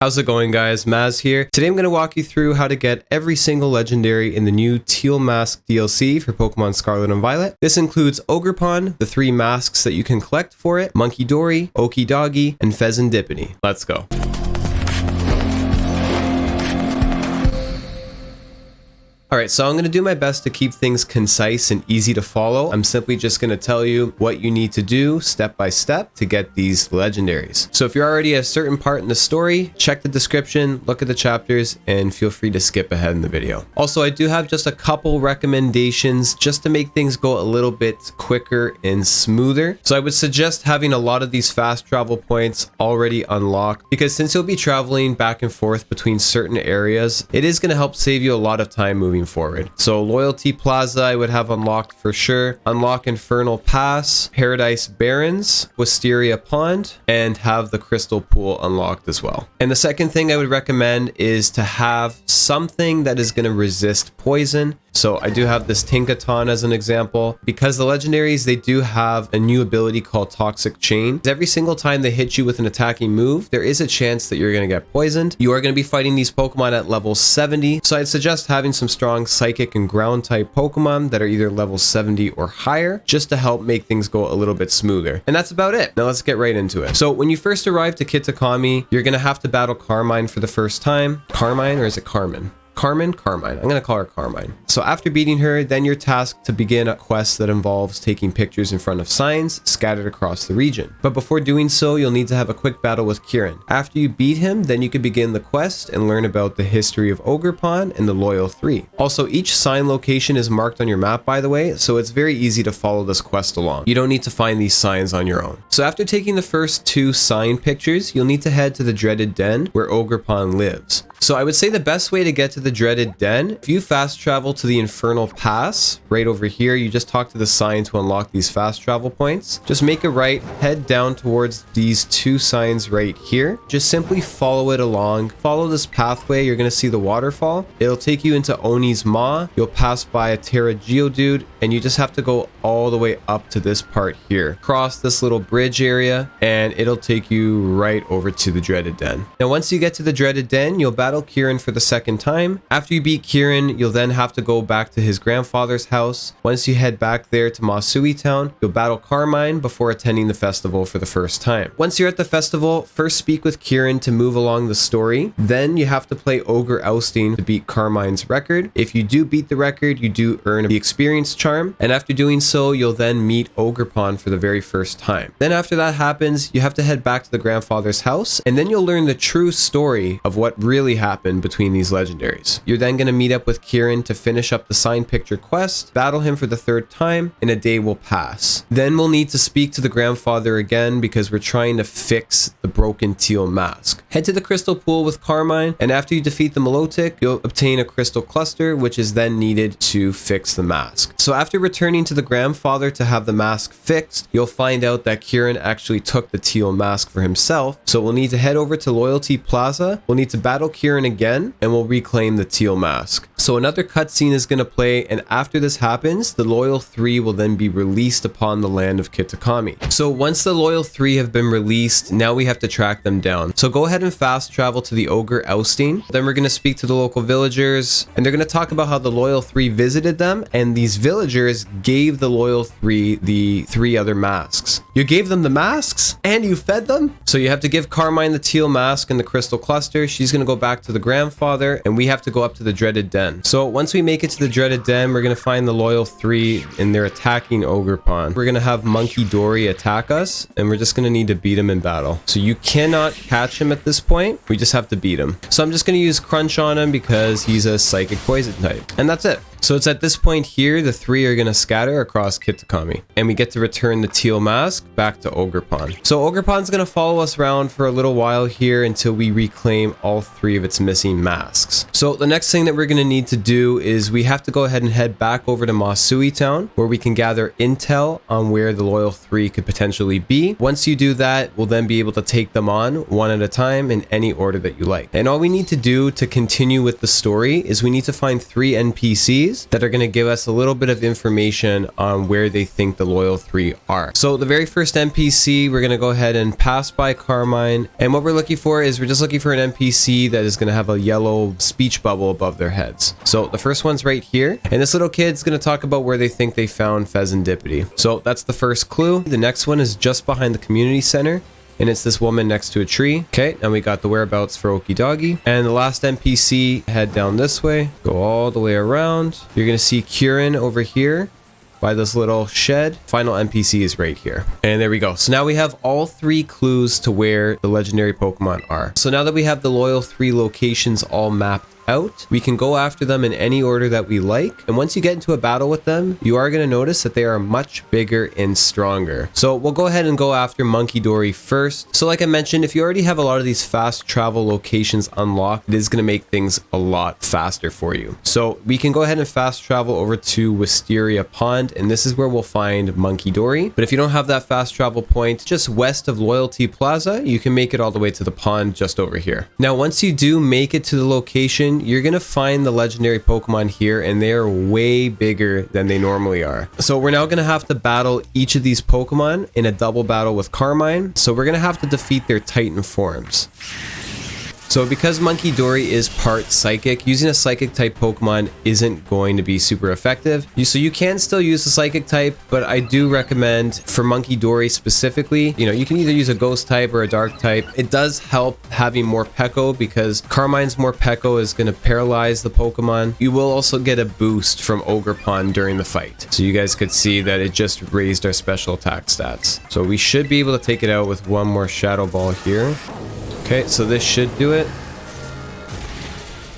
How's it going, guys? Maz here. Today I'm going to walk you through how to get every single legendary in the new Teal Mask DLC for Pokemon Scarlet and Violet. This includes Ogerpon, the 3 masks that you can collect for it, Munkidori, Okidogi, and Fezandipiti. Let's go. Alright, so I'm going to do my best to keep things concise and easy to follow. I'm simply just going to tell you what you need to do step by step to get these legendaries. So if you're already at a certain part in the story, check the description, look at the chapters, and feel free to skip ahead in the video. Also, I do have just a couple recommendations just to make things go a little bit quicker and smoother. So I would suggest having a lot of these fast travel points already unlocked, because since you'll be traveling back and forth between certain areas, it is going to help save you a lot of time moving forward. So Loyalty Plaza I would have unlocked for sure. Unlock Infernal Pass, Paradise Barrens, Wisteria Pond, and have the Crystal Pool unlocked as well. And the second thing I would recommend is to have something that is going to resist poison. So I do have this Tinkaton as an example, because the legendaries, they do have a new ability called Toxic Chain. Every single time they hit you with an attacking move, there is a chance that you're going to get poisoned. You are going to be fighting these Pokemon at level 70. So I'd suggest having some strong Psychic and Ground type Pokemon that are either level 70 or higher, just to help make things go a little bit smoother. And that's about it. Now let's get right into it. So when you first arrive to Kitakami, you're going to have to battle Carmine for the first time. Carmine, or is it Carmen? Carmine? I'm going to call her Carmine. So after beating her, then you're tasked to begin a quest that involves taking pictures in front of signs scattered across the region. But before doing so, you'll need to have a quick battle with Kieran. After you beat him, then you can begin the quest and learn about the history of Ogerpon and the Loyal 3. Also, each sign location is marked on your map, by the way, so it's very easy to follow this quest along. You don't need to find these signs on your own. So after taking the first 2 sign pictures, you'll need to head to the dreaded den where Ogerpon lives. So I would say the best way to get to the dreaded den, if you fast travel to the Infernal Pass, right over here, you just talk to the sign to unlock these fast travel points. Just make a right, head down towards these 2 signs right here. Just simply follow it along. Follow this pathway, you're going to see the waterfall. It'll take you into Oni's Maw. You'll pass by a Tera Geodude, and you just have to go all the way up to this part here. Cross this little bridge area, and it'll take you right over to the dreaded den. Now, once you get to the dreaded den, you'll battle Kieran for the second time. After you beat Kieran, you'll then have to go back to his grandfather's house. Once you head back there to Masui Town, you'll battle Carmine before attending the festival for the first time. Once you're at the festival, first speak with Kieran to move along the story. Then you have to play Ogre Ousting to beat Carmine's record. If you do beat the record, you do earn the experience charm. And after doing so, you'll then meet Ogerpon for the very first time. Then after that happens, you have to head back to the grandfather's house, and then you'll learn the true story of what really happened between these legendaries. You're then going to meet up with Kieran to finish up the sign picture quest, battle him for the 3rd time, and a day will pass. Then we'll need to speak to the grandfather again, because we're trying to fix the broken Teal Mask. Head to the Crystal Pool with Carmine, and after you defeat the Milotic, you'll obtain a Crystal Cluster, which is then needed to fix the mask. So after returning to the grandfather to have the mask fixed, you'll find out that Kieran actually took the Teal Mask for himself. So we'll need to head over to Loyalty Plaza. We'll need to battle Kieran again, and we'll reclaim the Teal Mask. So another cutscene is going to play, and after this happens, the Loyal 3 will then be released upon the land of Kitakami. So once the Loyal 3 have been released, now we have to track them down. So go ahead and fast travel to the Ogre Ousting. Then we're going to speak to the local villagers, and they're going to talk about how the Loyal 3 visited them, and these villagers gave the Loyal 3 the 3 other masks. You gave them the masks, and you fed them? So you have to give Carmine the Teal Mask and the Crystal Cluster. She's going to go back to the grandfather, and we have to go up to the dreaded den. So once we make it to the dreaded den, we're going to find the Loyal 3, and they're attacking Ogerpon. We're going to have Munkidori attack us, and we're just going to need to beat him in battle. So you cannot catch him at this point. We just have to beat him. So I'm just going to use Crunch on him because he's a Psychic Poison type. And that's it. So it's at this point here, the 3 are going to scatter across Kitakami, and we get to return the Teal Mask back to Ogerpon. So Ogerpon's going to follow us around for a little while here until we reclaim all 3 of its missing masks. So the next thing that we're going to need to do is we have to go ahead and head back over to Masui Town, where we can gather intel on where the Loyal 3 could potentially be. Once you do that, we'll then be able to take them on one at a time in any order that you like. And all we need to do to continue with the story is we need to find 3 NPCs NPCs that are going to give us a little bit of information on where they think the loyal 3 are. So the very first NPC, we're going to go ahead and pass by Carmine. And what we're looking for is we're just looking for an NPC that is going to have a yellow speech bubble above their heads. So the first one's right here. And this little kid's going to talk about where they think they found Fezandipiti. So that's the first clue. The next one is just behind the community center. And it's this woman next to a tree. Okay, and we got the whereabouts for Okidopgi. And the last NPC, head down this way, go all the way around. You're gonna see Kieran over here by this little shed. Final NPC is right here. And there we go. So now we have all 3 clues to where the legendary Pokemon are. So now that we have the loyal 3 locations all mapped out, we can go after them in any order that we like. And once you get into a battle with them, you are going to notice that they are much bigger and stronger. So we'll go ahead and go after Munkidori first. So like I mentioned, if you already have a lot of these fast travel locations unlocked, it is going to make things a lot faster for you. So we can go ahead and fast travel over to Wisteria Pond, and this is where we'll find Munkidori. But if you don't have that fast travel point just west of Loyalty Plaza, you can make it all the way to the pond just over here. Now, once you do make it to the location, you're going to find the legendary Pokemon here, and they are way bigger than they normally are. So we're now going to have to battle each of these Pokemon in a double battle with Carmine. So we're going to have to defeat their Titan forms. So because Munkidori is part Psychic, using a Psychic type Pokemon isn't going to be super effective. So you can still use the Psychic type, but I do recommend for Munkidori specifically, you can either use a Ghost type or a Dark type. It does help having more Peko because Carmine's more Peko is going to paralyze the Pokemon. You will also get a boost from Ogerpon during the fight. So you guys could see that it just raised our special attack stats. So we should be able to take it out with one more Shadow Ball here. Okay, so this should do it.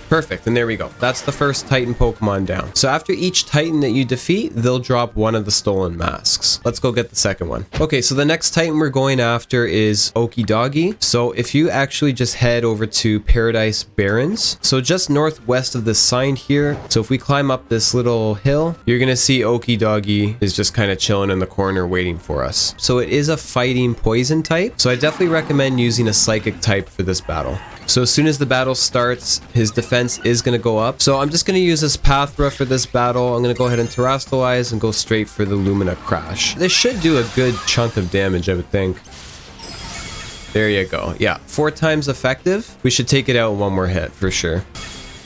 Perfect, and there we go. That's the first Titan Pokemon down. So after each Titan that you defeat, they'll drop one of the stolen masks. Let's go get the second one. Okay, so the next Titan we're going after is Okidopgi. So if you actually just head over to Paradise Barrens, so just northwest of this sign here. So if we climb up this little hill, you're gonna see Okidopgi is just kind of chilling in the corner waiting for us. So it is a fighting poison type. So I definitely recommend using a Psychic type for this battle. So as soon as the battle starts, his defense is going to go up. So I'm just going to use this Pathra for this battle. I'm going to go ahead and Terastallize and go straight for the Lumina Crash. This should do a good chunk of damage, I would think. There you go. Yeah, 4 times effective. We should take it out in one more hit for sure.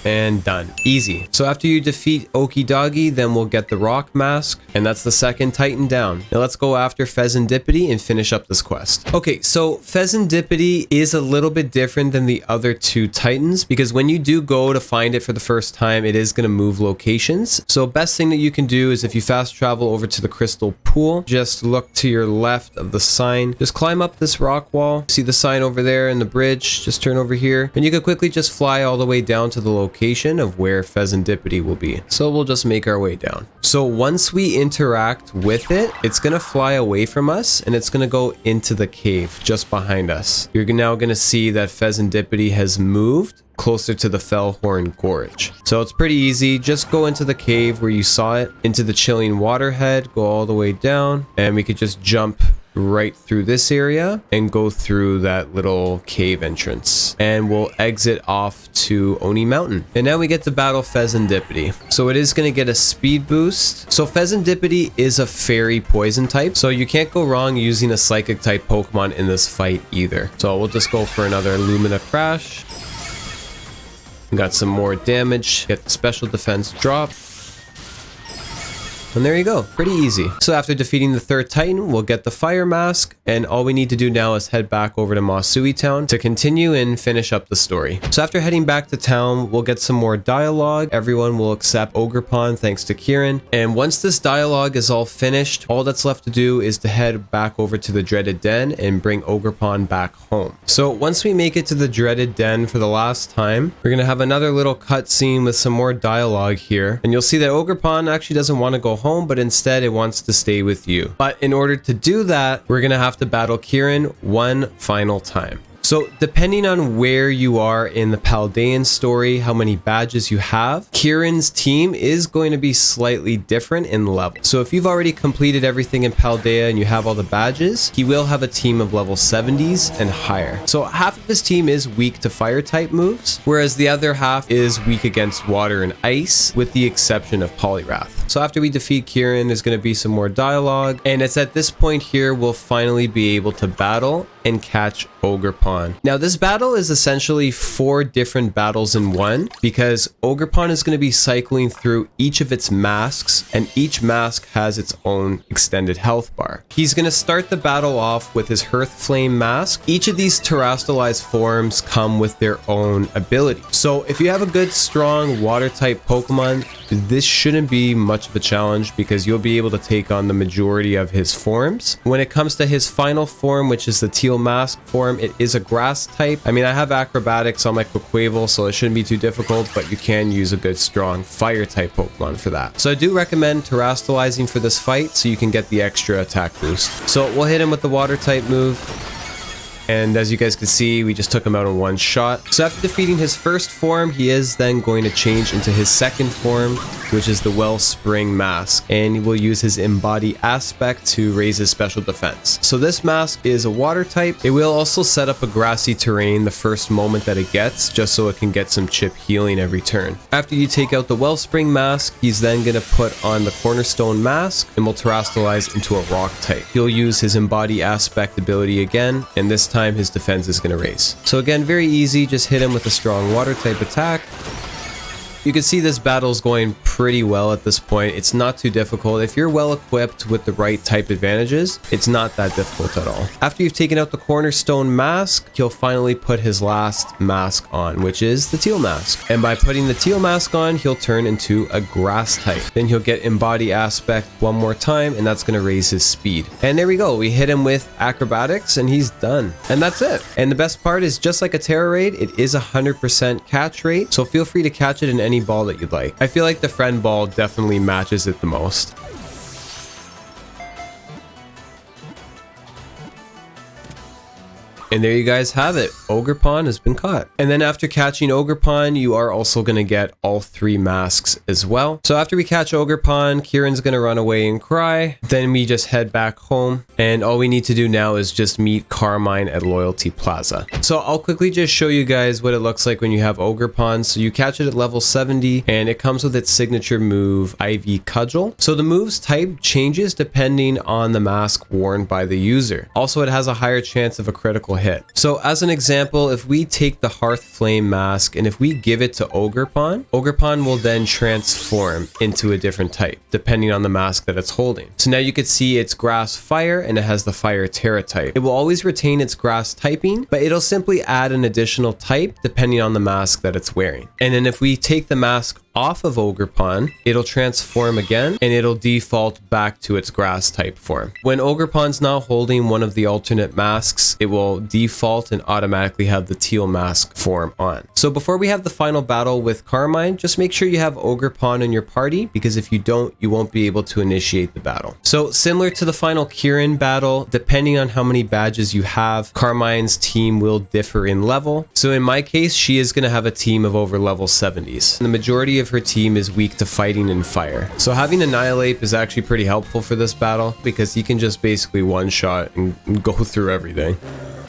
And done. Easy. So after you defeat Okidopgi, then we'll get the Rock Mask, and that's the second Titan down. Now let's go after Fezandipiti and finish up this quest. Okay, so Fezandipiti is a little bit different than the other 2 Titans because when you do go to find it for the first time, it is going to move locations. So best thing that you can do is if you fast travel over to the Crystal Pool, just look to your left of the sign. Just climb up this rock wall. See the sign over there in the bridge. Just turn over here, and you can quickly just fly all the way down to the location of where Fezandipiti will be. So we'll just make our way down. So once we interact with it, it's going to fly away from us and it's going to go into the cave just behind us. You're now going to see that Fezandipiti has moved closer to the Fellhorn Gorge. So it's pretty easy. Just go into the cave where you saw it, into the chilling waterhead, go all the way down, and we could just jump right through this area and go through that little cave entrance, and we'll exit off to Oni Mountain. And now we get to battle Fezandipiti. So it is going to get a speed boost. So Fezandipiti is a fairy poison type, so you can't go wrong using a Psychic type Pokemon in this fight either. So we'll just go for another Lumina Crash. We got some more damage, get the special defense drop. And there you go, pretty easy. So after defeating the third Titan, we'll get the Fire Mask, and all we need to do now is head back over to Masui Town to continue and finish up the story. So after heading back to town, we'll get some more dialogue. Everyone will accept Ogerpon thanks to Kieran. And once this dialogue is all finished, all that's left to do is to head back over to the Dreaded Den and bring Ogerpon back home. So once we make it to the Dreaded Den for the last time, we're gonna have another little cutscene with some more dialogue here. And you'll see that Ogerpon actually doesn't want to go home, but instead it wants to stay with you. But in order to do that, we're gonna have to battle Kieran one final time. So depending on where you are in the Paldean story, how many badges you have, Kieran's team is going to be slightly different in level. So if you've already completed everything in Paldea and you have all the badges, he will have a team of level 70s and higher. So half of his team is weak to fire type moves, whereas the other half is weak against water and ice, with the exception of Poliwrath. So after we defeat Kieran, there's going to be some more dialogue, and it's at this point here we'll finally be able to battle and catch Ogerpon. Now this battle is essentially 4 different battles in one, because Ogerpon is going to be cycling through each of its masks, and each mask has its own extended health bar. He's going to start the battle off with his Hearthflame Mask. Each of these terastallized forms come with their own ability. So if you have a good strong water type Pokemon, this shouldn't be much of a challenge because you'll be able to take on the majority of his forms. When it comes to his final form, which is the Teal Mask form, it is a grass type. I mean, I have acrobatics on my Quaquaval, so it shouldn't be too difficult, but you can use a good strong fire type Pokemon for that. So I do recommend terastallizing for this fight so you can get the extra attack boost. So we'll hit him with the water type move. And as you guys can see, we just took him out in one shot. So after defeating his first form, he is then going to change into his second form, which is the Wellspring Mask. And he will use his Embody Aspect to raise his special defense. So this mask is a water type. It will also set up a grassy terrain the first moment that it gets, just so it can get some chip healing every turn. After you take out the Wellspring Mask, he's then going to put on the Cornerstone Mask and will terastallize into a rock type. He'll use his Embody Aspect ability again, and this time his defense is going to raise. So again, very easy, just hit him with a strong water type attack. You can see this battle is going pretty well at this point. It's not too difficult. If you're well equipped with the right type advantages, it's not that difficult at all. After you've taken out the Cornerstone Mask, he'll finally put his last mask on, which is the Teal Mask. And by putting the Teal Mask on, he'll turn into a grass type. Then he'll get Embody Aspect one more time, and that's going to raise his speed. And there we go. We hit him with acrobatics, and he's done. And that's it. And the best part is, just like a Tera raid, it is 100% catch rate, so feel free to catch it in any ball that you'd like. I feel like the friend ball definitely matches it the most. And there you guys have it. Ogerpon has been caught. And then after catching Ogerpon, you are also going to get all 3 masks as well. So after we catch Ogerpon, Kieran's going to run away and cry. Then we just head back home. And all we need to do now is just meet Carmine at Loyalty Plaza. So I'll quickly just show you guys what it looks like when you have Ogerpon. So you catch it at level 70, and it comes with its signature move, Ivy Cudgel. So the move's type changes depending on the mask worn by the user. Also, it has a higher chance of a critical hit. So as an example, if we take the Hearthflame Mask and if we give it to Ogerpon, Ogerpon will then transform into a different type depending on the mask that it's holding. So now you can see it's grass fire and it has the fire Tera type. It will always retain its grass typing, but it'll simply add an additional type depending on the mask that it's wearing. And then if we take the mask off of Ogerpon, it'll transform again and it'll default back to its grass type form. When Ogerpon's not holding one of the alternate masks, it will default and automatically have the Teal Mask form on. So before we have the final battle with Carmine, just make sure you have Ogerpon in your party, because if you don't, you won't be able to initiate the battle. So similar to the final Kieran battle, depending on how many badges you have, Carmine's team will differ in level. So in my case, she is going to have a team of over level 70s. And the majority of her team is weak to fighting and fire. So having Annihilate is actually pretty helpful for this battle, because he can just basically one-shot and go through everything.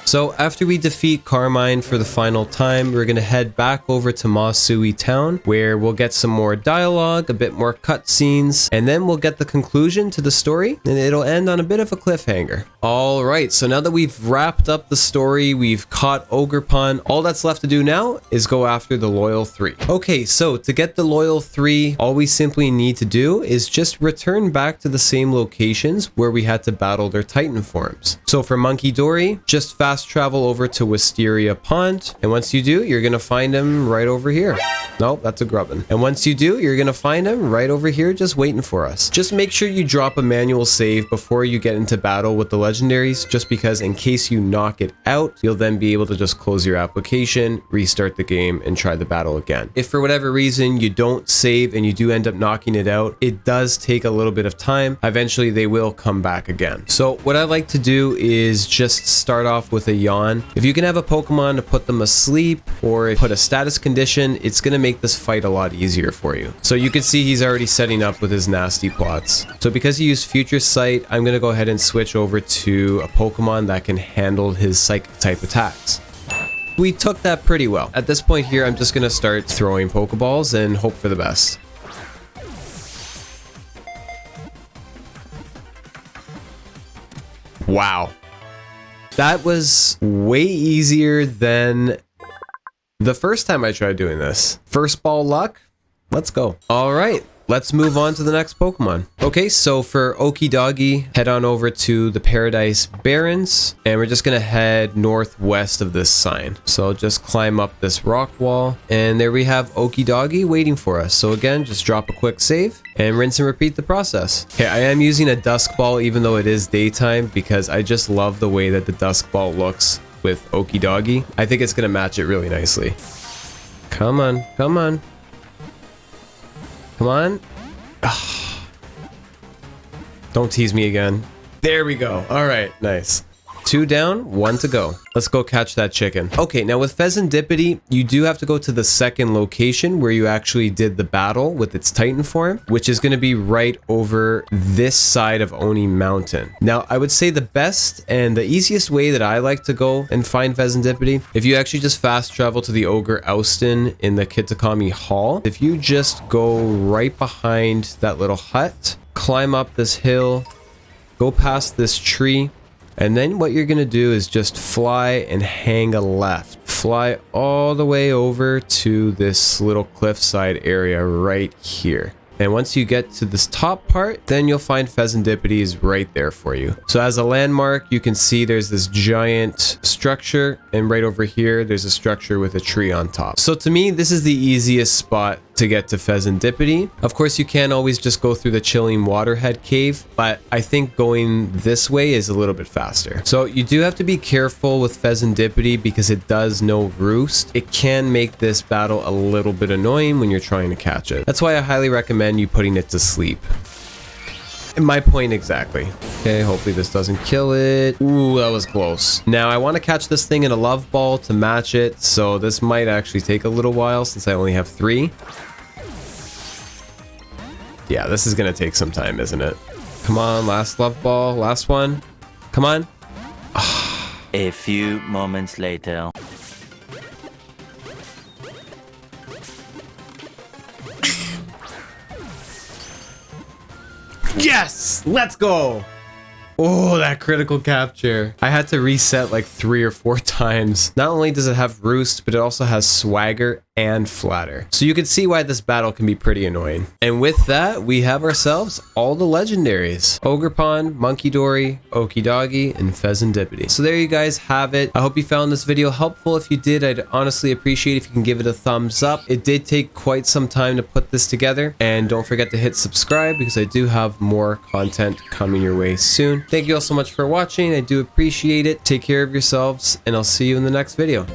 So after we defeat Carmine for the final time, we're going to head back over to Masui Town, where we'll get some more dialogue, a bit more cutscenes, and then we'll get the conclusion to the story, and it'll end on a bit of a cliffhanger. Alright, so now that we've wrapped up the story, we've caught Ogerpon, all that's left to do now is go after the Loyal 3. Okay, so to get the Loyal 3, all we simply need to do is just return back to the same locations where we had to battle their Titan forms. So for Munkidori, just fast travel over to Wisteria Pond, and once you do, you're gonna find him right over here. Nope, that's a grubbin. And once you do, you're gonna find him right over here just waiting for us. Just make sure you drop a manual save before you get into battle with the legendaries, just because in case you knock it out, you'll then be able to just close your application, restart the game, and try the battle again. If for whatever reason you don't save and you do end up knocking it out, it does take a little bit of time. Eventually they will come back again. So what I like to do is just start off with a yawn. If you can have a Pokemon to put them asleep or put a status condition, it's gonna make this fight a lot easier for you. So you can see he's already setting up with his nasty plots. So because he used Future Sight, I'm gonna go ahead and switch over to a Pokemon that can handle his Psychic type attacks. We took that pretty well. At this point here, I'm just gonna start throwing Pokeballs and hope for the best. Wow. That was way easier than the first time I tried doing this. First ball luck? Let's go. All right, let's move on to the next Pokemon. Okay, so for Okidopgi, head on over to the Paradise Barrens, and we're just gonna head northwest of this sign. So just climb up this rock wall, and there we have Okidopgi waiting for us. So again, just drop a quick save, and rinse and repeat the process. Okay, I am using a Dusk Ball even though it is daytime, because I just love the way that the Dusk Ball looks with Okidopgi. I think it's gonna match it really nicely. Come on, come on. Come on. Ugh. Don't tease me again. There we go. All right, nice. 2 down, 1 to go. Let's go catch that chicken. Okay, now with Fezandipiti, you do have to go to the second location where you actually did the battle with its Titan form, which is going to be right over this side of Oni Mountain. Now, I would say the best and the easiest way that I like to go and find Fezandipiti, if you actually just fast travel to the Ogre Ouston in the Kitakami Hall, if you just go right behind that little hut, climb up this hill, go past this tree, and then what you're going to do is just fly and hang a left. Fly all the way over to this little cliffside area right here. And once you get to this top part, then you'll find Fezandipiti is right there for you. So as a landmark, you can see there's this giant structure, and right over here, there's a structure with a tree on top. So to me, this is the easiest spot to get to Fezandipiti. Of course, you can always just go through the Chilling Waterhead Cave, but I think going this way is a little bit faster. So you do have to be careful with Fezandipiti because it does no roost. It can make this battle a little bit annoying when you're trying to catch it. That's why I highly recommend you putting it to sleep. My point exactly. Okay, hopefully this doesn't kill it. Ooh, that was close. Now I want to catch this thing in a love ball to match it, so this might actually take a little while since I only have 3. Yeah, this is gonna take some time, isn't it? Come on, last love ball, last one. Come on. A few moments later. Yes! Let's go! Oh, that critical capture. I had to reset like 3 or 4 times. Not only does it have Roost, but it also has Swagger and Flatter. So you can see why this battle can be pretty annoying. And with that, we have ourselves all the legendaries. Ogerpon, Munkidori, Okidopgi, and Fezandipiti. So there you guys have it. I hope you found this video helpful. If you did, I'd honestly appreciate if you can give it a thumbs up. It did take quite some time to put this together. And don't forget to hit subscribe because I do have more content coming your way soon. Thank you all so much for watching. I do appreciate it. Take care of yourselves, and I'll see you in the next video.